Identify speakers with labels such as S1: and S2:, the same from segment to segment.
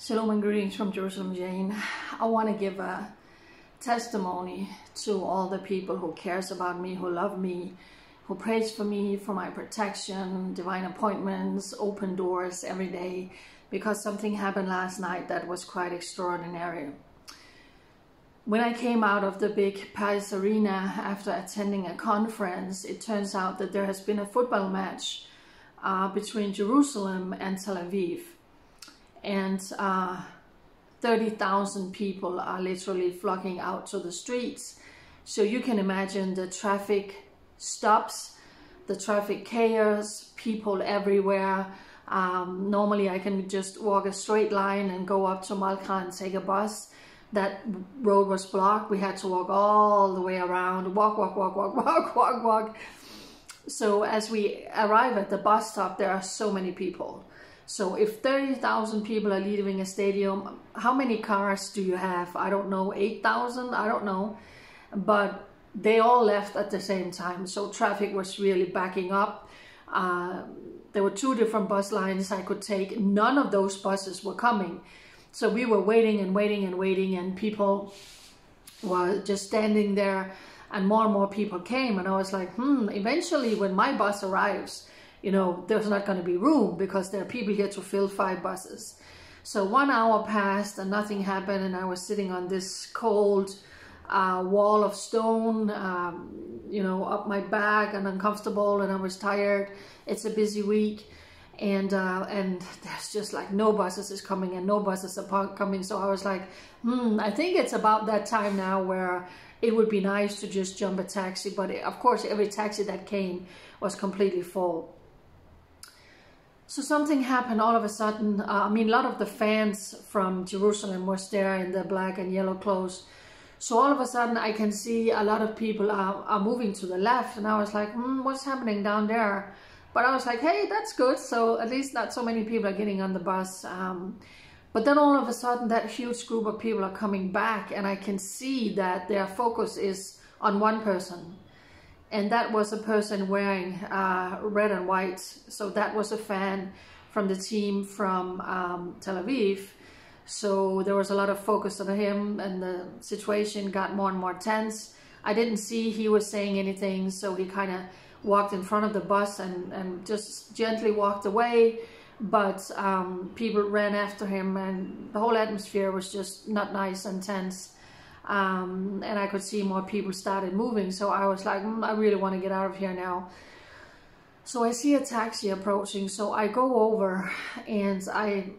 S1: Shalom and greetings from Jerusalem, Jane. I want to give a testimony to all the people who cares about me, who love me, who prays for me, for my protection, divine appointments, open doors every day, because something happened last night that was quite extraordinary. When I came out of the big Paris Arena after attending a conference, it turns out that there has been a football match between Jerusalem and Tel Aviv. And 30,000 people are literally flocking out to the streets. So you can imagine the traffic stops, the traffic chaos, people everywhere. Normally I can just walk a straight line and go up to Malka and take a bus. That road was blocked. We had to walk all the way around, walk. So as we arrive at the bus stop, there are so many people. So if 30,000 people are leaving a stadium, how many cars do you have? I don't know, 8,000? I don't know. But they all left at the same time. So traffic was really backing up. There were two different bus lines I could take. None of those buses were coming. So we were waiting, and people were just standing there, and more people came. And I was like, eventually when my bus arrives, you know, there's not going to be room because there are people here to fill 5 buses. So 1 hour passed and nothing happened, and I was sitting on this cold wall of stone, you know, up my back, and uncomfortable, and I was tired. It's a busy week, and there's just like no buses is coming and no buses are coming. So I was like, I think it's about that time now where it would be nice to just jump a taxi. But of course, every taxi that came was completely full. So something happened all of a sudden. I mean, a lot of the fans from Jerusalem was there in the black and yellow clothes. So all of a sudden I can see a lot of people are moving to the left. And I was like, what's happening down there? But I was like, hey, that's good. So at least not so many people are getting on the bus. But then all of a sudden that huge group of people are coming back. And I can see that their focus is on one person. And that was a person wearing red and white. So that was a fan from the team from Tel Aviv. So there was a lot of focus on him, and the situation got more and more tense. I didn't see he was saying anything, so he kind of walked in front of the bus and just gently walked away. But people ran after him, and the whole atmosphere was just not nice and tense. And I could see more people started moving. So I was like, I really want to get out of here now. So I see a taxi approaching. So I go over and I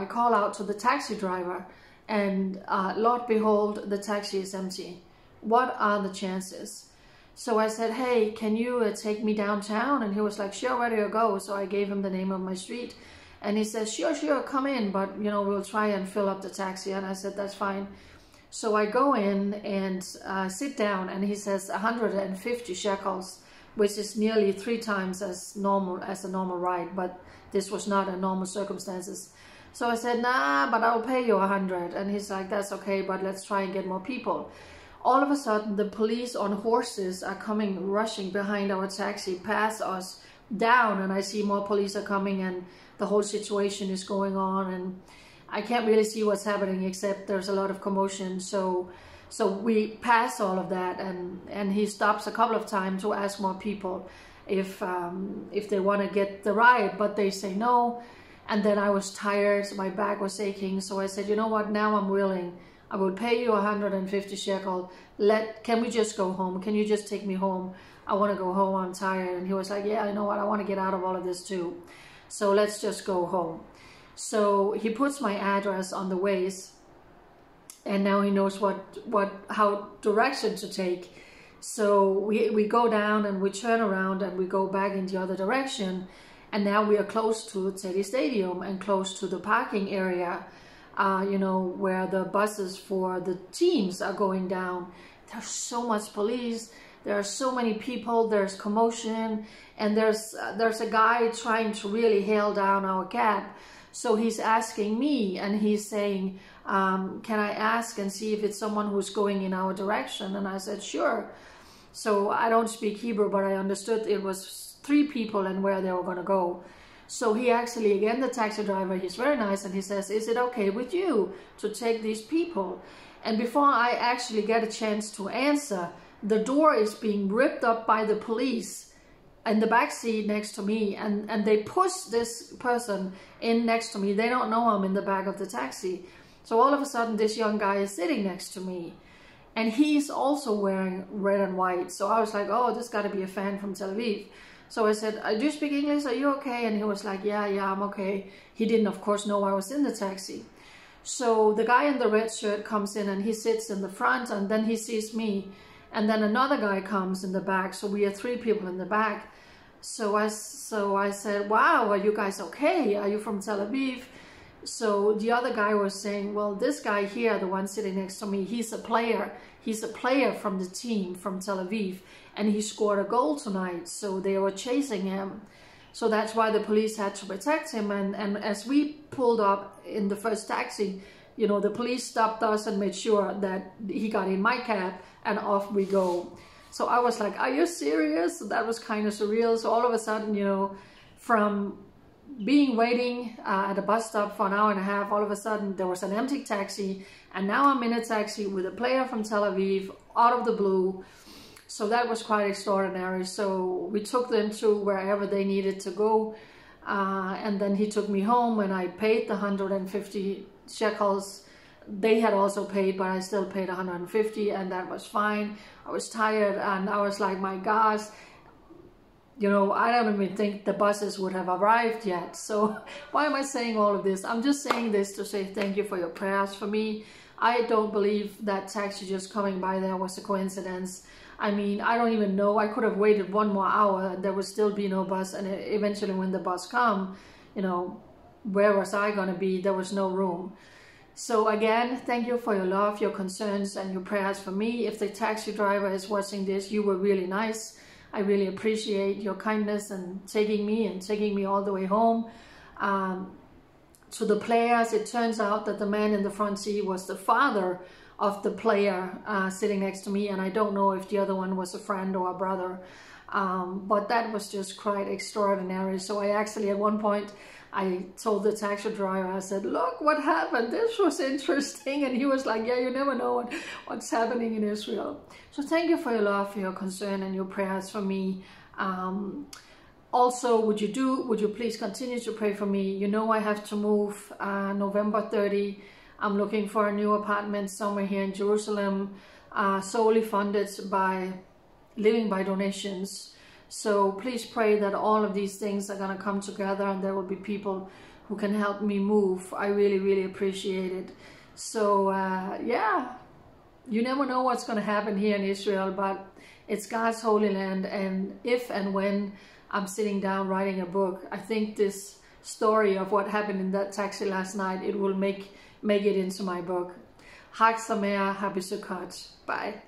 S1: call out to the taxi driver, and Lord behold, the taxi is empty. What are the chances? So I said, hey, can you take me downtown? And he was like, sure, where do you go? So I gave him the name of my street, and he says, sure, come in, but we'll try and fill up the taxi. And I said, that's fine. So I go in and sit down, and he says 150 shekels, which is nearly 3 times as normal as a normal ride, but this was not a normal circumstances. So I said, nah, but I'll pay you 100. And he's like, that's okay, but let's try and get more people. All of a sudden, the police on horses are coming, rushing behind our taxi, past us, down, and I see more police are coming, and the whole situation is going on, and I can't really see what's happening except there's a lot of commotion. So we pass all of that, and he stops a couple of times to ask more people if they want to get the ride, but they say no. And then I was tired, my back was aching, so I said, you know what, now I'm willing. I will pay you 150 shekel. Can we just go home? Can you just take me home? I want to go home, I'm tired. And he was like, yeah, you know what, I want to get out of all of this too. So let's just go home. So he puts my address on the Waze, and now he knows how direction to take. So we go down and we turn around and we go back in the other direction, and now we are close to Teddy Stadium and close to the parking area, where the buses for the teams are going down. There's so much police. There are so many people. There's commotion, and there's a guy trying to really hail down our cab. So he's asking me, and he's saying, can I ask and see if it's someone who's going in our direction? And I said, sure. So I don't speak Hebrew, but I understood it was 3 people and where they were going to go. So he actually, again, the taxi driver, he's very nice, and he says, is it okay with you to take these people? And before I actually get a chance to answer, the door is being ripped up by the police in the back seat next to me, and they push this person in next to me. They don't know I'm in the back of the taxi. So all of a sudden, this young guy is sitting next to me, and he's also wearing red and white. So I was like, oh, this got to be a fan from Tel Aviv. So I said, do you speak English? Are you okay? And he was like, yeah, I'm okay. He didn't, of course, know I was in the taxi. So the guy in the red shirt comes in, and he sits in the front, and then he sees me. And then another guy comes in the back. So we are 3 people in the back. So I said, wow, are you guys okay? Are you from Tel Aviv? So the other guy was saying, well, this guy here, the one sitting next to me, he's a player. He's a player from the team from Tel Aviv, and he scored a goal tonight. So they were chasing him. So that's why the police had to protect him. And as we pulled up in the first taxi, you know, the police stopped us and made sure that he got in my cab, and off we go. So I was like, are you serious? That was kind of surreal. So all of a sudden, you know, from being waiting at a bus stop for an hour and a half, all of a sudden there was an empty taxi, and now I'm in a taxi with a player from Tel Aviv out of the blue. So that was quite extraordinary. So we took them to wherever they needed to go, and then he took me home, and I paid the 150 shekels. They had also paid, but I still paid 150, and that was fine. I was tired, and I was like, my gosh, you know, I don't even think the buses would have arrived yet. So why am I saying all of this? I'm just saying this to say thank you for your prayers for me. I don't believe that taxi just coming by there was a coincidence. I mean, I don't even know. I could have waited 1 more hour and there would still be no bus. And eventually when the bus come, you know, where was I going to be? There was no room. So again, thank you for your love, your concerns, and your prayers for me. If the taxi driver is watching this, you were really nice. I really appreciate your kindness and taking me all the way home. To the players, it turns out that the man in the front seat was the father of the player sitting next to me, and I don't know if the other one was a friend or a brother. But that was just quite extraordinary. So I actually, at one point, I told the taxi driver, I said, look what happened, this was interesting. And he was like, yeah, you never know what's happening in Israel. So thank you for your love, for your concern, and your prayers for me. Also, would you please continue to pray for me? You know, I have to move November 30. I'm looking for a new apartment somewhere here in Jerusalem, solely funded by living by donations. So please pray that all of these things are going to come together, and there will be people who can help me move. I really, really appreciate it. So yeah, you never know what's going to happen here in Israel, but it's God's holy land. And if and when I'm sitting down writing a book, I think this story of what happened in that taxi last night, it will make it into my book. Chag Sameach, Happy Sukkot. Bye.